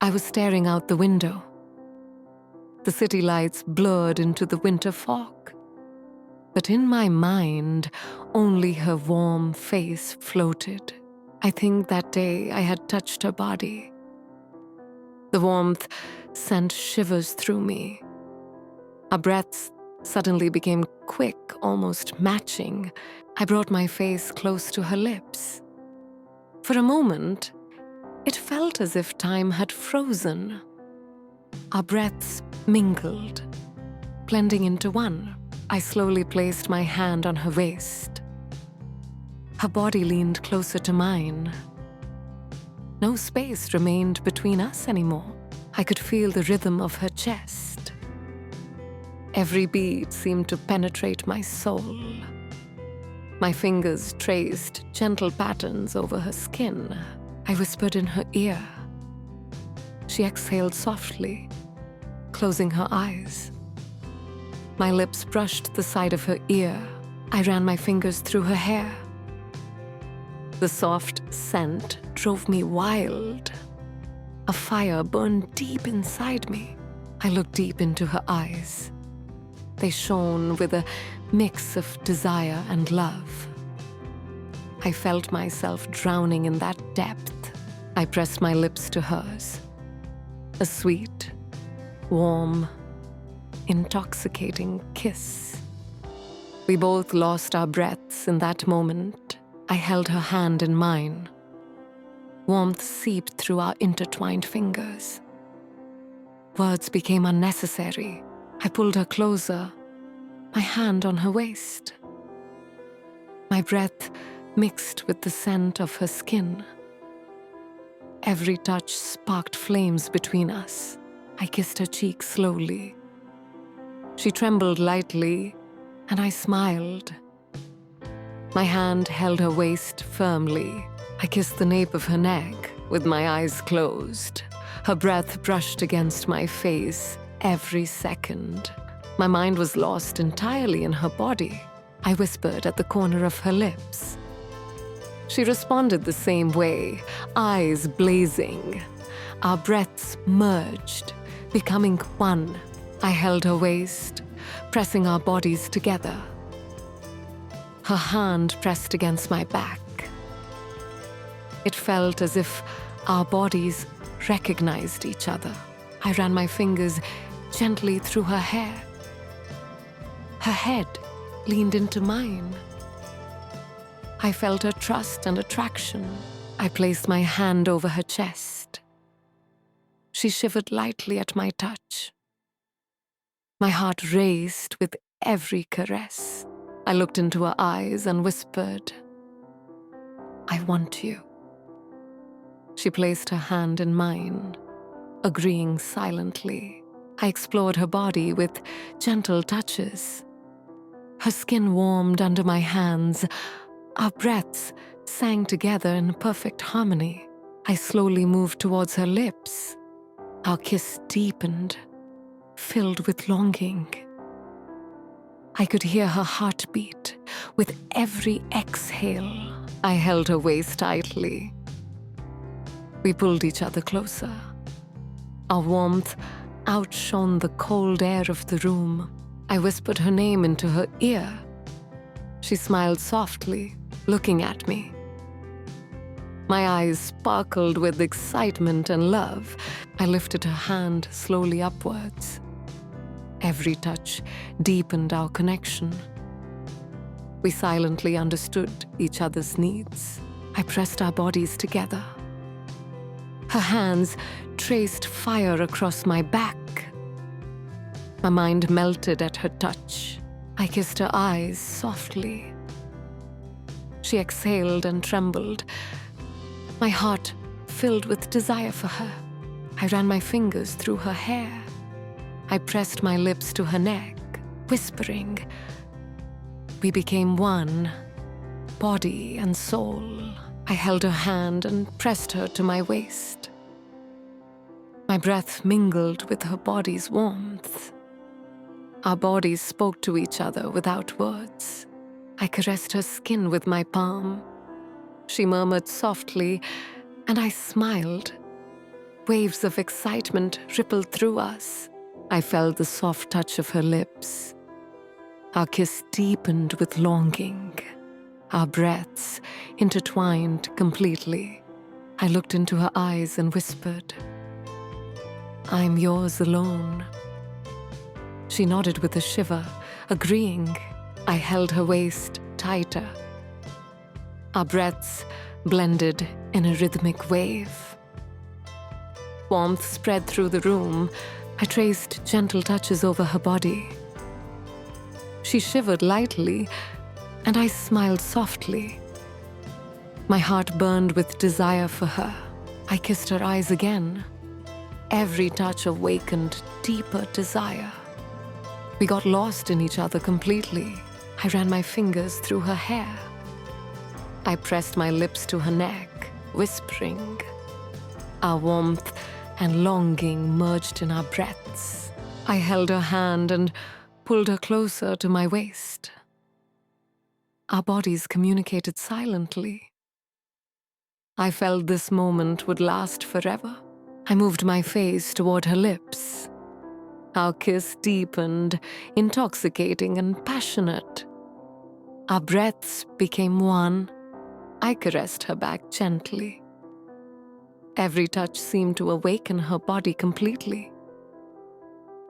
I was staring out the window. The city lights blurred into the winter fog. But in my mind, only her warm face floated. I think that day I had touched her body. The warmth sent shivers through me. Our breaths suddenly became quick, almost matching. I brought my face close to her lips. For a moment, it felt as if time had frozen. Our breaths mingled, blending into one. I slowly placed my hand on her waist. Her body leaned closer to mine. No space remained between us anymore. I could feel the rhythm of her chest. Every beat seemed to penetrate my soul. My fingers traced gentle patterns over her skin. I whispered in her ear. She exhaled softly, closing her eyes. My lips brushed the side of her ear. I ran my fingers through her hair. The soft scent drove me wild. A fire burned deep inside me. I looked deep into her eyes. They shone with a mix of desire and love. I felt myself drowning in that depth. I pressed my lips to hers. A sweet, warm, intoxicating kiss. We both lost our breaths in that moment. I held her hand in mine. Warmth seeped through our intertwined fingers. Words became unnecessary. I pulled her closer, my hand on her waist. My breath mixed with the scent of her skin. Every touch sparked flames between us. I kissed her cheek slowly. She trembled lightly, and I smiled. My hand held her waist firmly. I kissed the nape of her neck with my eyes closed. Her breath brushed against my face every second. My mind was lost entirely in her body. I whispered at the corner of her lips. She responded the same way, eyes blazing. Our breaths merged, becoming one. I held her waist, pressing our bodies together. Her hand pressed against my back. It felt as if our bodies recognized each other. I ran my fingers gently through her hair. Her head leaned into mine. I felt her trust and attraction. I placed my hand over her chest. She shivered lightly at my touch. My heart raced with every caress. I looked into her eyes and whispered, "I want you." She placed her hand in mine, agreeing silently. I explored her body with gentle touches. Her skin warmed under my hands. Our breaths sang together in perfect harmony. I slowly moved towards her lips. Our kiss deepened, filled with longing. I could hear her heartbeat with every exhale. I held her waist tightly. We pulled each other closer. Our warmth outshone the cold air of the room. I whispered her name into her ear. She smiled softly, looking at me. My eyes sparkled with excitement and love. I lifted her hand slowly upwards. Every touch deepened our connection. We silently understood each other's needs. I pressed our bodies together. Her hands traced fire across my back. My mind melted at her touch. I kissed her eyes softly. She exhaled and trembled. My heart filled with desire for her. I ran my fingers through her hair. I pressed my lips to her neck, whispering. We became one, body and soul. I held her hand and pressed her to my waist. My breath mingled with her body's warmth. Our bodies spoke to each other without words. I caressed her skin with my palm. She murmured softly, and I smiled. Waves of excitement rippled through us. I felt the soft touch of her lips. Our kiss deepened with longing. Our breaths intertwined completely. I looked into her eyes and whispered, "I'm yours alone." She nodded with a shiver, agreeing. I held her waist tighter. Our breaths blended in a rhythmic wave. Warmth spread through the room. I traced gentle touches over her body. She shivered lightly, and I smiled softly. My heart burned with desire for her. I kissed her eyes again. Every touch awakened deeper desire. We got lost in each other completely. I ran my fingers through her hair. I pressed my lips to her neck, whispering. Our warmth and longing merged in our breaths. I held her hand and pulled her closer to my waist. Our bodies communicated silently. I felt this moment would last forever. I moved my face toward her lips. Our kiss deepened, intoxicating and passionate. Our breaths became one. I caressed her back gently. Every touch seemed to awaken her body completely.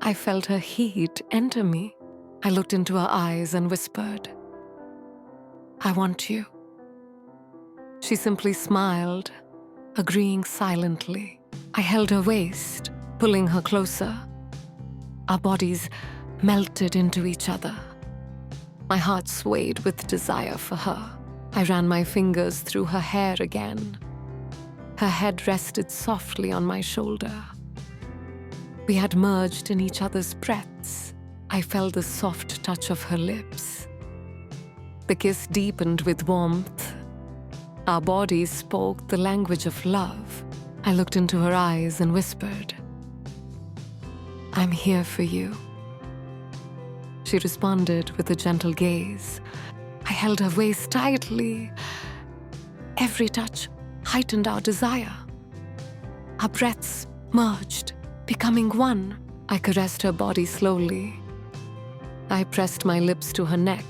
I felt her heat enter me. I looked into her eyes and whispered, "I want you." She simply smiled, agreeing silently. I held her waist, pulling her closer. Our bodies melted into each other. My heart swayed with desire for her. I ran my fingers through her hair again. Her head rested softly on my shoulder. We had merged in each other's breaths. I felt the soft touch of her lips. The kiss deepened with warmth. Our bodies spoke the language of love. I looked into her eyes and whispered, "I'm here for you." She responded with a gentle gaze. I held her waist tightly. Every touch heightened our desire. Our breaths merged, becoming one. I caressed her body slowly. I pressed my lips to her neck,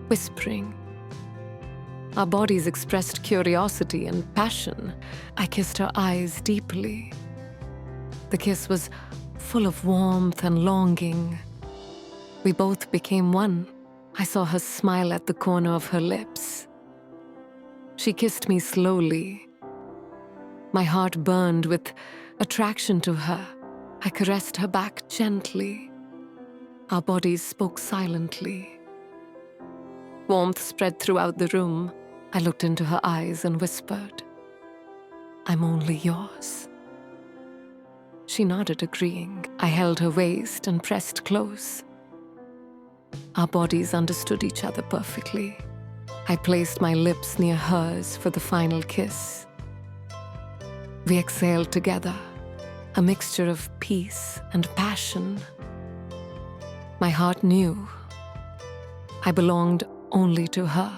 whispering. Our bodies expressed curiosity and passion. I kissed her eyes deeply. The kiss was full of warmth and longing. We both became one. I saw her smile at the corner of her lips. She kissed me slowly. My heart burned with attraction to her. I caressed her back gently. Our bodies spoke silently. Warmth spread throughout the room. I looked into her eyes and whispered, "I'm only yours." She nodded, agreeing. I held her waist and pressed close. Our bodies understood each other perfectly. I placed my lips near hers for the final kiss. We exhaled together, a mixture of peace and passion. My heart knew I belonged only to her.